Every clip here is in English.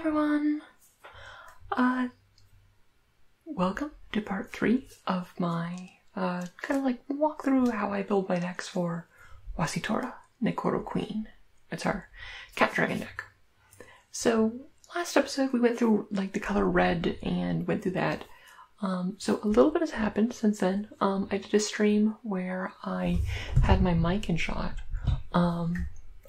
everyone! Welcome to part 3 of my kind of like walk through how I build my decks for Wasitora Nekoro Queen. It's our cat dragon deck. So last episode we went through like the color red and went through that. So a little bit has happened since then. I did a stream where I had my mic in shot. I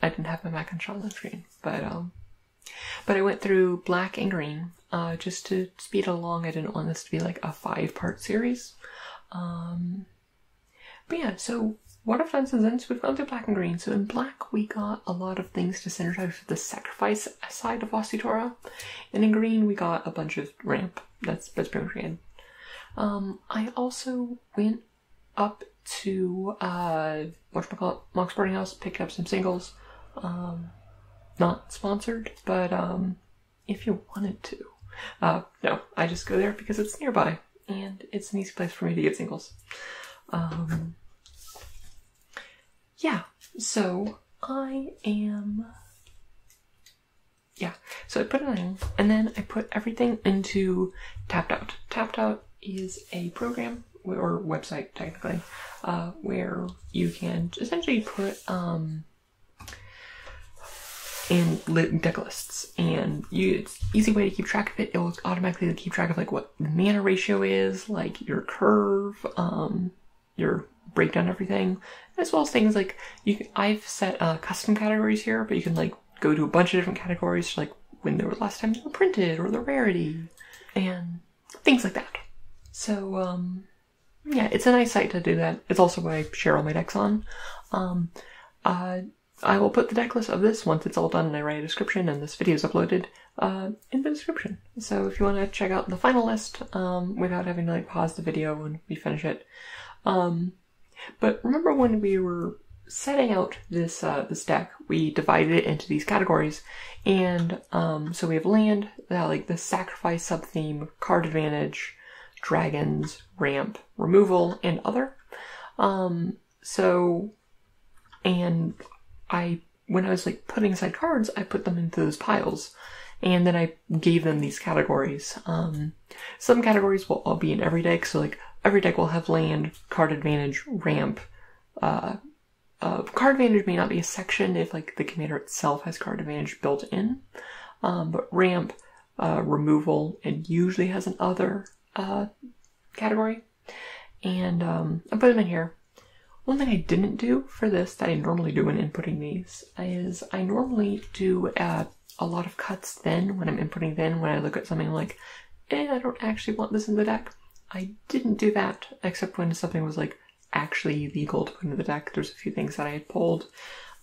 didn't have my mic in shot on the screen, but I went through black and green, just to speed it along. I didn't want this to be like a 5-part series. But yeah, so what I've done since then, so we've gone through black and green. So in black, we got a lot of things to synergize with the sacrifice side of Wasitora. And in green, we got a bunch of ramp. That's pretty much good. I also went up to, whatchamacallit, Monk's Boarding House, picked up some singles. Not sponsored, but if you wanted to. No, I just go there because it's nearby, and it's an easy place for me to get singles. Yeah, so I put it in, and then I put everything into Tapped Out. Tapped Out is a program, or website technically, where you can essentially put, and deck lists, and it's an easy way to keep track of it. It will automatically keep track of like what the mana ratio is, like your curve, your breakdown, everything, as well as things like I've set custom categories here, but you can like go to a bunch of different categories, like when they were last time they were printed or the rarity and things like that. So yeah, it's a nice site to do that. It's also what I share all my decks on. I will put the deck list of this once it's all done and I write a description and this video is uploaded in the description. So if you want to check out the final list without having to like pause the video when we finish it. But remember when we were setting out this this deck, we divided it into these categories, and so we have land, like the sacrifice sub-theme, card advantage, dragons, ramp, removal, and other. When I was like putting aside cards, I put them into those piles, and then I gave them these categories. Some categories will all be in every deck, so like every deck will have land, card advantage, ramp. Card advantage may not be a section if like the commander itself has card advantage built in, but ramp, removal, and usually has an other category, and I put them in here. One thing I didn't do for this that I normally do when inputting these is I normally do a lot of cuts then when I'm inputting then when I look at something like, I don't actually want this in the deck. I didn't do that except when something was like actually legal to put into the deck. There's a few things that I had pulled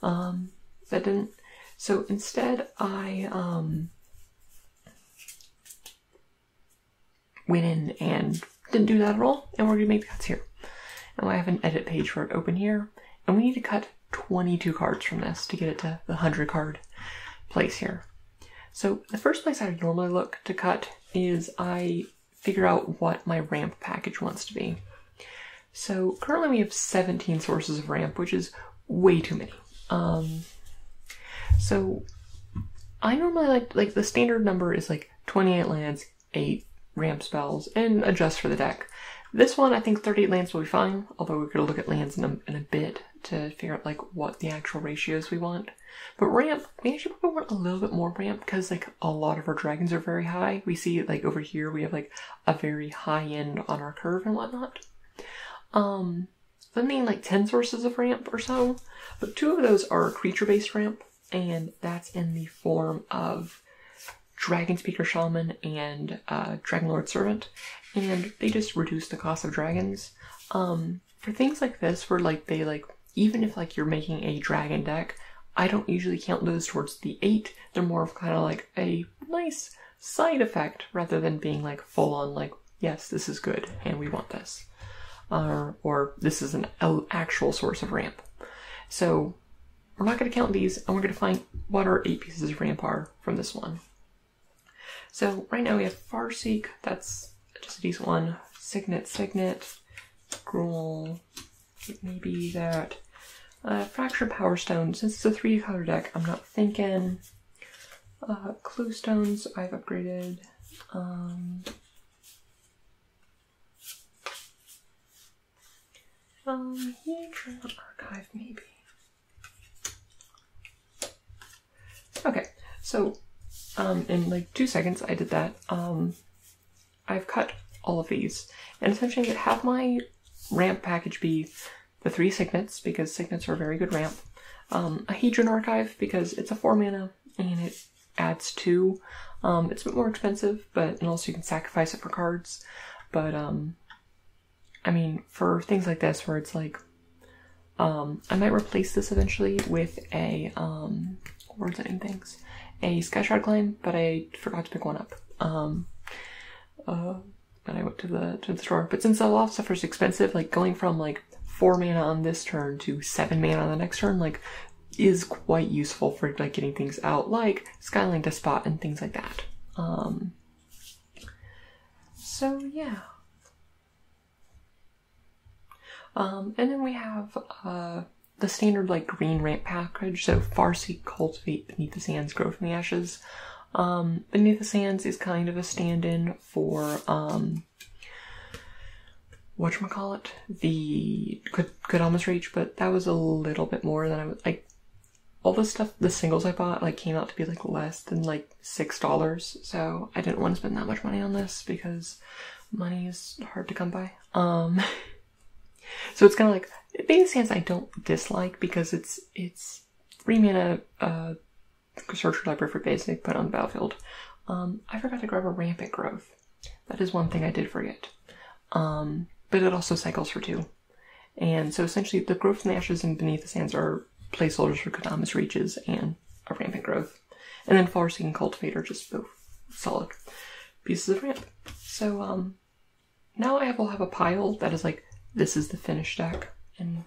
that didn't. So instead I went in and didn't do that at all, and we're going to make the cuts here. Now I have an edit page for it open here, and we need to cut 22 cards from this to get it to the 100 card place here. So the first place I would normally look to cut is I figure out what my ramp package wants to be. So currently we have 17 sources of ramp, which is way too many. So I normally like the standard number is like 28 lands, 8 ramp spells, and adjust for the deck. This one, I think 38 lands will be fine, although we're going to look at lands in a bit to figure out like what the actual ratios we want. But ramp, we actually probably want a little bit more ramp because like a lot of our dragons are very high. We see like over here we have like a very high end on our curve and whatnot. I mean like 10 sources of ramp or so, but 2 of those are creature-based ramp, and that's in the form of Dragon Speaker Shaman and Dragon Lord Servant, and they just reduce the cost of dragons. For things like this, where like they like, even if like you're making a dragon deck, I don't usually count those towards the 8. They're more of kind of like a nice side effect rather than being like full on like, yes, this is good and we want this, or this is an actual source of ramp. So we're not going to count these, and we're going to find what our 8 pieces of ramp are from this one. So right now we have Farseek, that's just a decent one. Signet, Gruel, maybe that. Fractured Power Stone, since it's a 3 color deck, I'm not thinking Clue stones I've upgraded. Hedron archive maybe. Okay, so in like 2 seconds I did that. I've cut all of these, and essentially have my ramp package be the 3 signets, because signets are a very good ramp. A Hedron archive, because it's a 4 mana and it adds 2. It's a bit more expensive, and also you can sacrifice it for cards. But I mean, for things like this where it's like, I might replace this eventually with a words and things, a Skyshroud Climb, but I forgot to pick one up. When I went to the store. But since a lot of stuff is expensive, like going from like 4 mana on this turn to 7 mana on the next turn, like, is quite useful for like getting things out, like Skyline Despot and things like that. So yeah. And then we have the standard like green ramp package. So Farseek, Cultivate, Beneath the Sands, Grow from the Ashes. Beneath the Sands is kind of a stand-in for whatchamacallit, the could almost reach, but that was a little bit more than I would like. All the stuff, the singles I bought, like came out to be like less than like $6, so I didn't want to spend that much money on this because money is hard to come by. So it's kind of like Beneath the Sands I don't dislike because it's 3 mana search your library for basic, put on the battlefield. I forgot to grab a Rampant Growth. That is one thing I did forget. But it also cycles for 2. And so essentially the Growth from the Ashes and Beneath the Sands are placeholders for Kodama's Reaches and a Rampant Growth. And then Farseek and Cultivate are just both solid pieces of ramp. So now I will have a pile that is like, this is the finished deck. And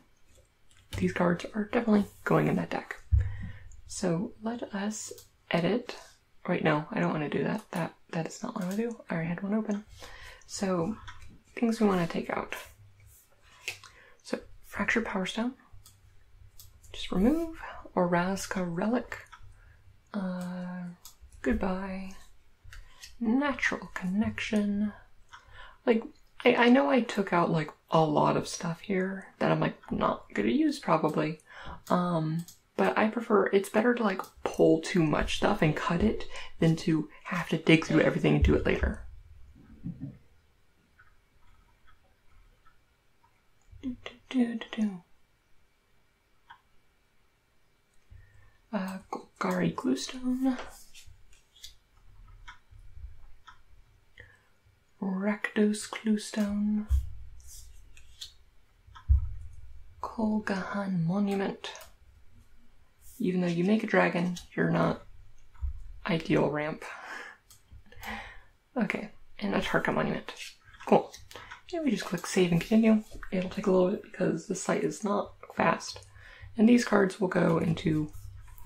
these cards are definitely going in that deck. So let us edit. Right, no, I don't want to do that. That is not what I want to do. I already had one open. So things we want to take out. So Fractured Power Stone. Just remove. Orazca Relic. Goodbye. Natural Connection. Like, I know I took out like a lot of stuff here that I'm like not gonna use probably. But I prefer, it's better to like pull too much stuff and cut it than to have to dig through everything and do it later. Golgari Cluestone. Rakdos Cluestone. Kolgahan Monument. Even though you make a dragon, you're not ideal ramp. Okay, and a Tarka Monument. Cool. And we just click save and continue. It'll take a little bit because the site is not fast. And these cards will go into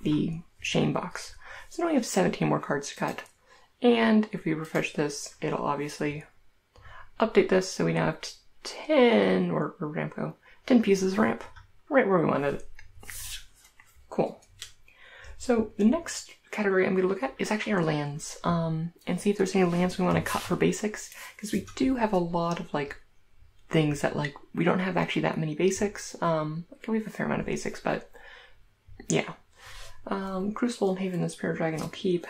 the shame box. So now we have 17 more cards to cut. And if we refresh this, it'll obviously update this. So we now have 10, or ramp go, 10 pieces of ramp. Right where we wanted it. Cool. So the next category I'm going to look at is actually our lands, and see if there's any lands we want to cut for basics, because we do have a lot of like things that like we don't have actually that many basics. We have a fair amount of basics, but yeah. Crucible and Haven, this Prayer Dragon I'll keep.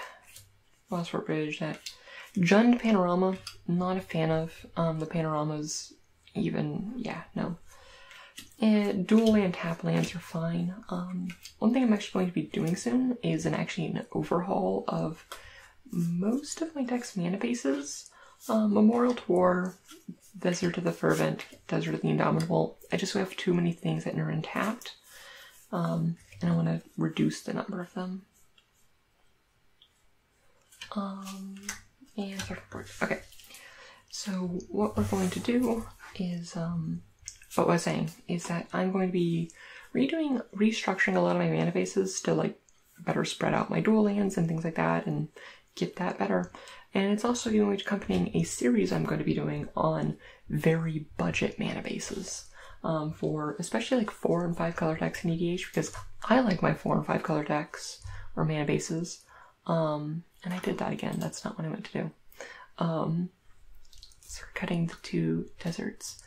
Phosphor Bridge, that Jund Panorama, not a fan of. The panoramas even, yeah, no. And dual land tap lands are fine. One thing I'm actually going to be doing soon is an overhaul of most of my deck's mana bases. Memorial to War, Desert of the Fervent, Desert of the Indomitable. I just have too many things that are untapped. And I want to reduce the number of them. And okay. So what we're going to do is, what I was saying is that I'm going to be restructuring a lot of my mana bases to like better spread out my dual lands and things like that and get that better. And it's also going to be accompanying a series I'm going to be doing on very budget mana bases. For especially like 4 and 5 color decks in EDH, because I like my 4 and 5 color decks or mana bases. And I did that again. That's not what I meant to do. So we're cutting the 2 deserts.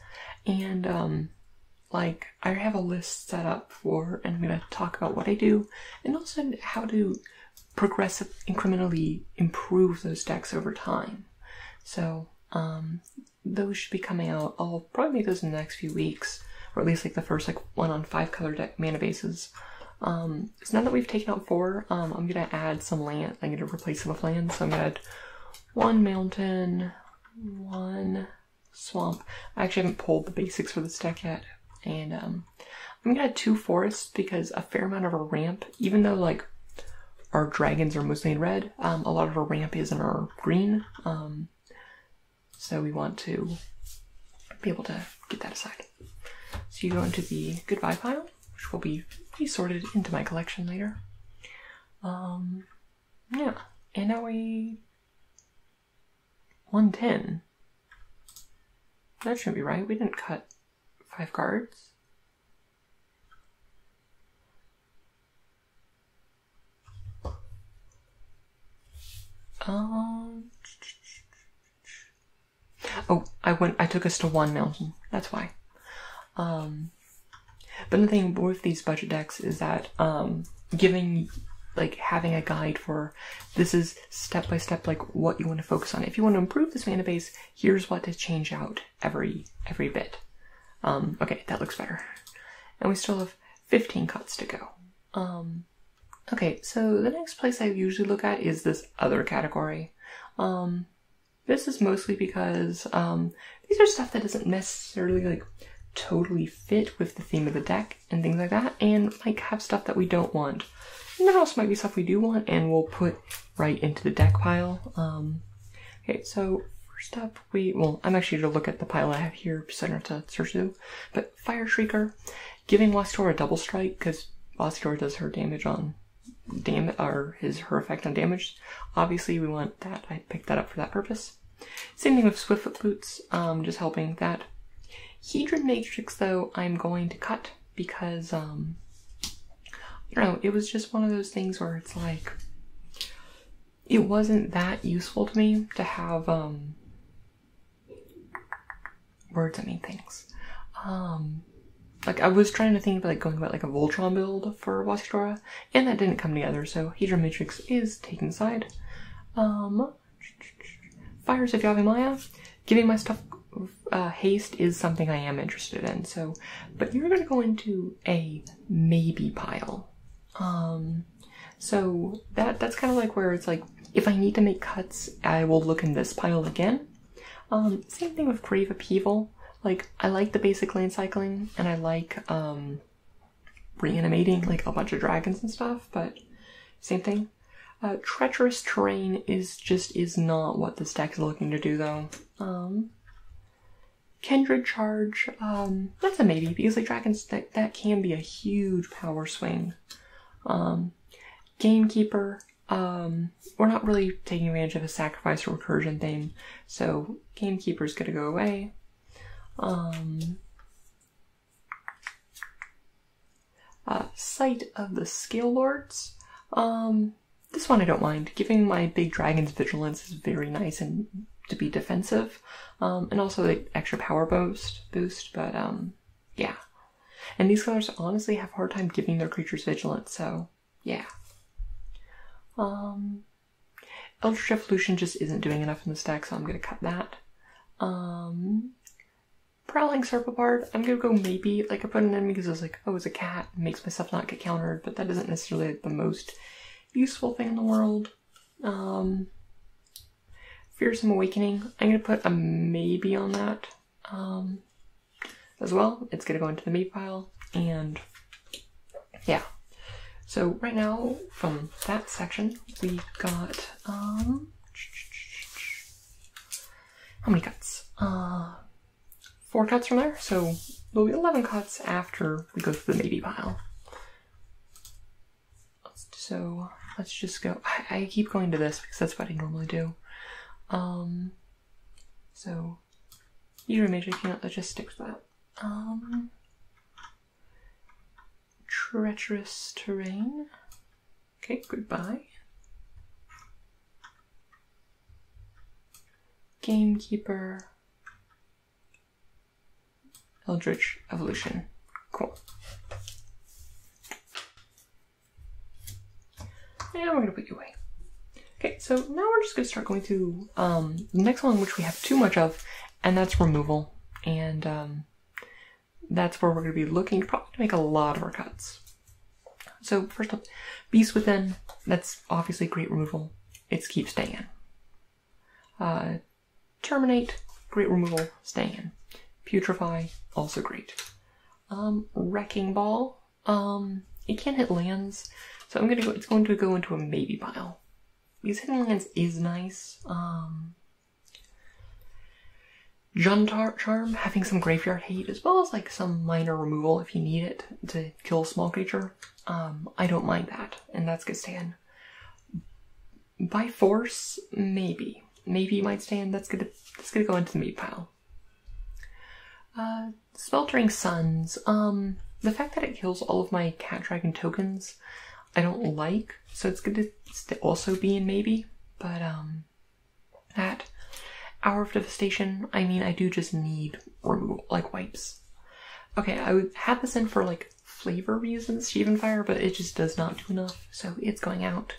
And, like, I have a list set up for, and I'm going to talk about what I do, and also how to incrementally improve those decks over time. So, those should be coming out. I'll probably make those in the next few weeks, or at least like the first like 1 on 5 color deck mana bases. So now that we've taken out 4, I'm gonna add some land. I'm gonna replace some with land. So I'm gonna add 1 mountain, 1 swamp. I actually haven't pulled the basics for this deck yet, and I'm gonna add 2 forests because a fair amount of our ramp, even though like our dragons are mostly in red, a lot of our ramp is in our green. So we want to be able to get that aside. So you go into the goodbye pile, which will be resorted into my collection later. Yeah, and now 110. That shouldn't be right. We didn't cut 5 cards. Oh, I took us to 1 mountain. That's why. But the thing with these budget decks is that, having a guide for, this is step by step, like, what you want to focus on. If you want to improve this mana base, here's what to change out every bit. Okay, that looks better. And we still have 15 cuts to go. Okay, so the next place I usually look at is this other category. This is mostly because these are stuff that doesn't necessarily like totally fit with the theme of the deck and things like that, and might have stuff that we don't want. And there also might be stuff we do want and we'll put right into the deck pile. Okay, so first up I'm actually going to look at the pile I have here so I don't have to search through. But Fire Shrieker, giving Wastor a double strike because Wastor does her damage on her effect on damage. Obviously we want that. I picked that up for that purpose. Same thing with Swiftfoot Boots, just helping that. Hedron Matrix though I'm going to cut because I don't know, it was just one of those things where it's like it wasn't that useful to me to have words that mean things. Like, I was trying to think about, like, going about, like, a Voltron build for Wastora, and that didn't come together, so Hedron Matrix is taken aside. Fires of Yavimaya. Giving my stuff haste is something I am interested in, so, but you're gonna go into a maybe pile. So, that's kind of like where it's like, if I need to make cuts, I will look in this pile again. Same thing with Crave Upheaval. Like, I like the basic land cycling, and I like, reanimating, like, a bunch of dragons and stuff, but same thing. Treacherous Terrain is not what this deck is looking to do, though. Kindred Charge, that's a maybe, because, like, dragons, that can be a huge power swing. Gamekeeper, we're not really taking advantage of a sacrifice or recursion thing, so Gamekeeper's gonna go away. Sight of the Scale Lords. This one I don't mind. Giving my big dragon's vigilance is very nice and to be defensive. And also the extra power boost, but yeah. And these colors honestly have a hard time giving their creatures vigilance, so yeah. Eldritch Evolution just isn't doing enough in this deck, so I'm gonna cut that. Prowling Serpapard, I'm gonna go maybe, like, I put an enemy because I was like, oh, it's a cat, it makes myself not get countered, but that isn't necessarily like, the most useful thing in the world. Fearsome Awakening, I'm gonna put a maybe on that as well. It's gonna go into the maybe pile, and yeah. So right now, from that section, we got, how many cuts? 4 cuts from there, so there'll be 11 cuts after we go through the maybe pile. So let's just go. I keep going to this because that's what I normally do. So Hedron Matrix, let's just stick with that. Treacherous Terrain. Okay, goodbye. Gamekeeper, Eldritch Evolution. Cool. And we're gonna put you away. Okay, so now we're just gonna start going through the next one, which we have too much of, and that's removal. And that's where we're gonna be looking probably to make a lot of our cuts. So first up, Beast Within. That's obviously great removal. It's keep staying. Terminate, great removal, staying in. Putrefy, also great. Wrecking Ball, it can't hit lands, so it's going to go into a maybe pile. Because hitting lands is nice. Juntar Charm, having some graveyard hate, as well as like some minor removal if you need it to kill a small creature. I don't mind that, and that's good stand. By Force, maybe. Maybe you might stand. That's gonna go into the meat pile. Sweltering Suns. The fact that it kills all of my cat dragon tokens, I don't like. So it's gonna also be in maybe. But that Hour of Devastation. I mean, I do just need removal, like wipes. Okay, I would have this in for like flavor reasons, Sheevan Fire, but it just does not do enough, so it's going out.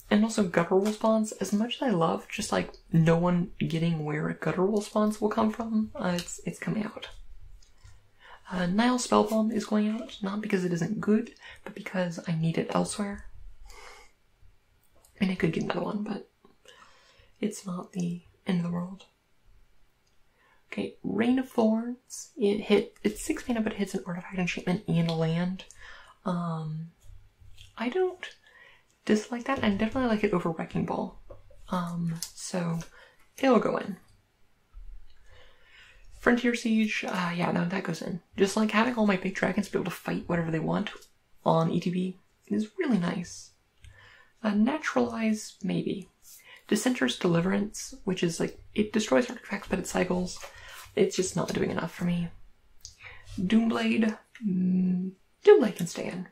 And also guttural response, as much as I love just like no one getting where a guttural response will come from, it's coming out. Nile Spellbomb is going out, not because it isn't good, but because I need it elsewhere. And I could get another one, but it's not the end of the world. Okay, Rain of Thorns. It's 6 mana, but it hits an artifact, enchantment, and a land. I don't dislike that. I definitely like it over Wrecking Ball. So it'll go in. Frontier Siege, yeah, no, that goes in. Just like having all my big dragons be able to fight whatever they want on ETB is really nice. Naturalize, maybe. Dissenter's Deliverance, which is like, it destroys artifacts, but it cycles. It's just not doing enough for me. Doomblade, Doomblade can stay in.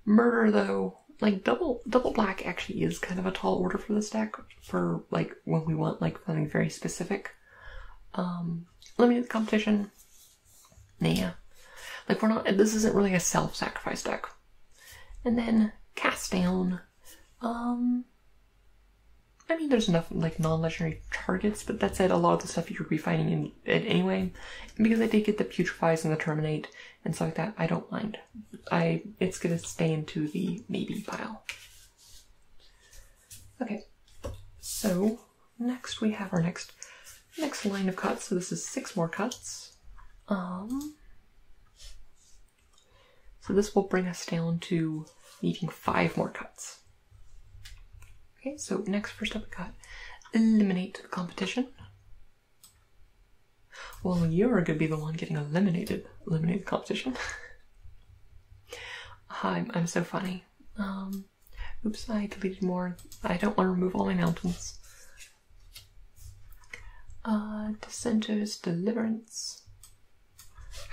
Murder, though, like double black actually is kind of a tall order for this deck for like when we want like something very specific. Limited competition, nah. Like this isn't really a self-sacrifice deck. And then Cast Down, I mean, there's enough like non-legendary targets, but that said, a lot of the stuff you could be fighting in it anyway. And because I did get the Putrefies and the Terminate and stuff like that, I don't mind. It's gonna stay into the maybe pile. Okay, so next we have our next line of cuts. So this is 6 more cuts. So this will bring us down to needing 5 more cuts. Okay, so first up we got eliminate the competition. Well, you're gonna be the one getting eliminated. Eliminate the competition. I'm so funny. Oops, I deleted more. I don't want to remove all my mountains. Dissenter's Deliverance.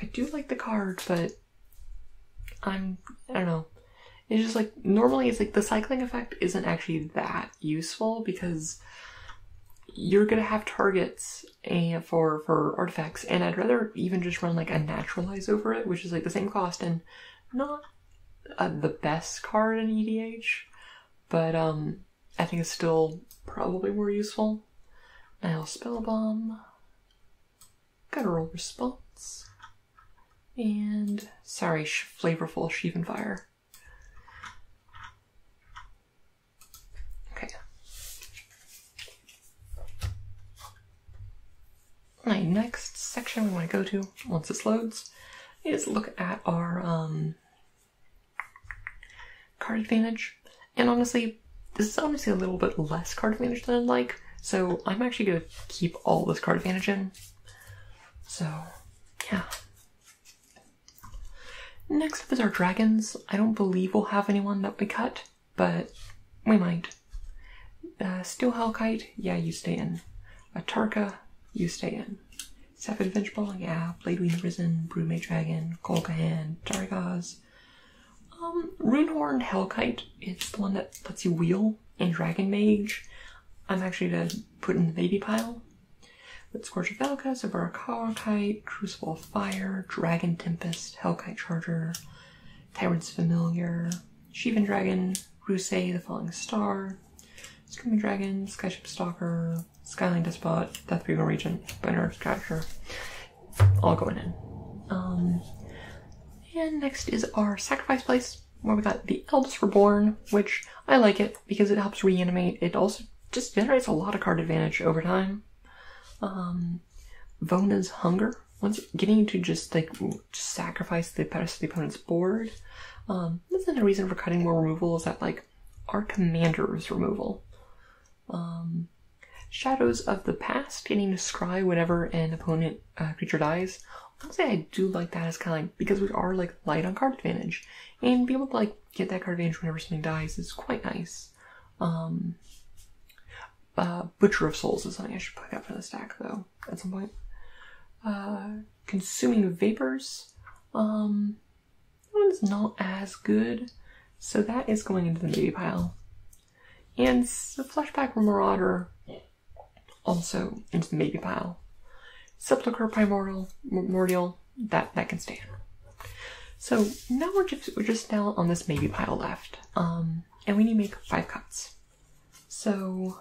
I do like the card, but I don't know. It's just like, normally it's like the cycling effect isn't actually that useful because you're gonna have targets for artifacts, and I'd rather even just run like a Naturalize over it, which is like the same cost and not the best card in EDH, but I think it's still probably more useful. Nile Spellbomb, Guttural Response, and sorry, flavorful Sheevan Fire. Okay. My next section we want to go to, once this loads, is look at our card advantage. And honestly, this is honestly a little bit less card advantage than I'd like, so I'm actually going to keep all this card advantage in. So, yeah. Next up is our dragons. I don't believe we'll have anyone that we cut, but we might. Steel Hellkite, yeah, you stay in. Atarka, you stay in. Sapphire Vengeful, yeah. Bladewing Risen, Broodmate Dragon, Golgahan, Targaz. Runehorn Hellkite, it's the one that lets you wheel, and Dragon Mage. I'm actually going to put in the baby pile. With Scorcher Valka, Sabura Kite, Crucible of Fire, Dragon Tempest, Hellkite Charger, Tyrant's Familiar, Shivan Dragon, Rusei the Falling Star, Screaming Dragon, Skyship Stalker, Skyline Despot, Deathbringer Regent, Binary Scratcher, all going in. And next is our Sacrifice place, where we got the Elves Reborn, which I like it because it helps reanimate. It also just generates a lot of card advantage over time. Vona's Hunger, once getting you to just sacrifice the rest of the opponent's board. That's another reason for cutting more removal, is that like our commander's removal. Shadows of the Past, getting to scry whenever an opponent creature dies. Honestly, I do like that as kind of like, because we are like light on card advantage, and be able to like get that card advantage whenever something dies is quite nice. Butcher of Souls is something I should put out for the stack though at some point. Consuming Vapors, that one's not as good, so that is going into the maybe pile. And the Flashback Marauder also into the maybe pile. Sepulchre Primordial, that can stand. So now we're just now on this maybe pile left, and we need to make 5 cuts. So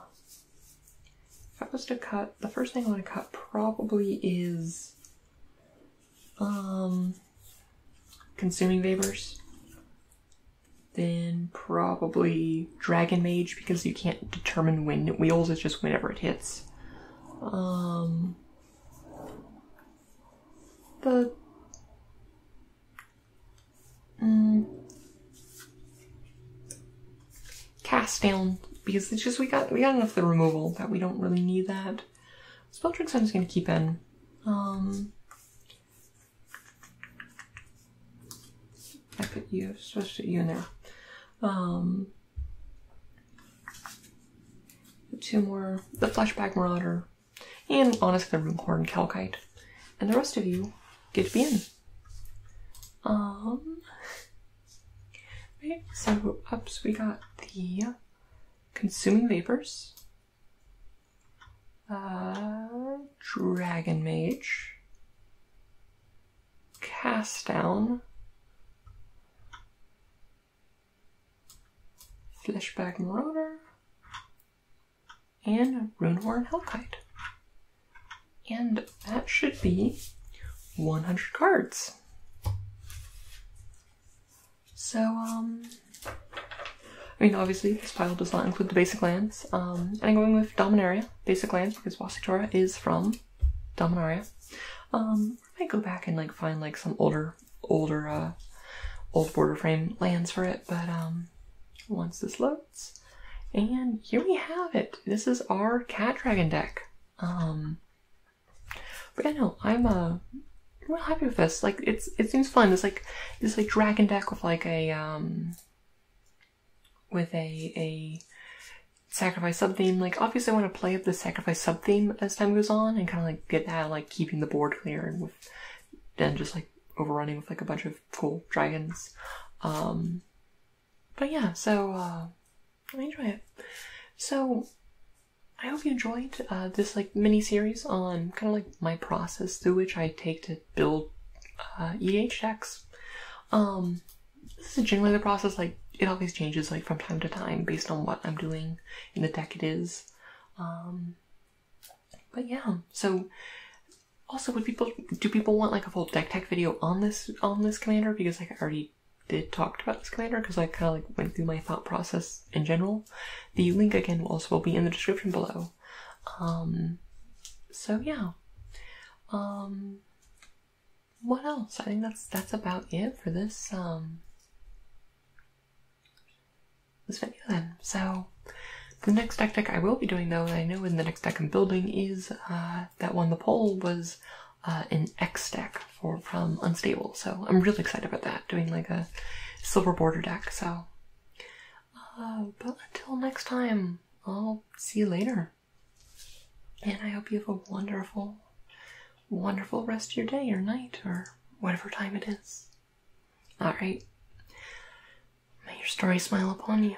if I was to cut, the first thing I want to cut probably is Consuming Vapors. Then probably Dragon Mage, because you can't determine when it wheels, it's just whenever it hits. Cast Down, because it's just we got enough of the removal that we don't really need that. Spell Tricks I'm just gonna keep in. I put you, supposed to put you in there. 2 more, the Flashback Marauder, and honestly the Runehorn Hellkite. And the rest of you get to be in. Right, so we got the Consuming Vapors, Dragon Mage, Cast Down, Flashback Marauder, and Runehorn Hellkite. And that should be 100 cards. So, I mean, obviously, this pile does not include the basic lands. And I'm going with Dominaria, basic lands, because Wasitora is from Dominaria. I might go back and, like, find, like, some old border frame lands for it, but, once this loads. And here we have it. This is our Cat Dragon deck. But yeah, no, I'm real happy with this. Like, it seems fun. This dragon deck with like a sacrifice sub theme. Like, obviously I want to play up the sacrifice sub theme as time goes on and kind of like get that, like keeping the board clear and then just like overrunning with like a bunch of cool dragons. But yeah, so I enjoy it. So I hope you enjoyed this like mini series on kind of like my process through which I take to build EDH decks. This is generally the process. Like, it always changes like from time to time based on what I'm doing in the deck it is. But yeah, so also do people want like a full deck tech video on this commander? Because like I already did talk about this commander, because I kind of like went through my thought process in general. The link again will also be in the description below. So yeah. What else? I think that's about it for this this video then. So the next deck I will be doing, though, and I know in the next deck I'm building, is that won the poll was an X deck from Unstable. So I'm really excited about that, doing like a silver border deck. So but until next time, I'll see you later. And I hope you have a wonderful, wonderful rest of your day or night or whatever time it is. Alright. May your story smile upon you.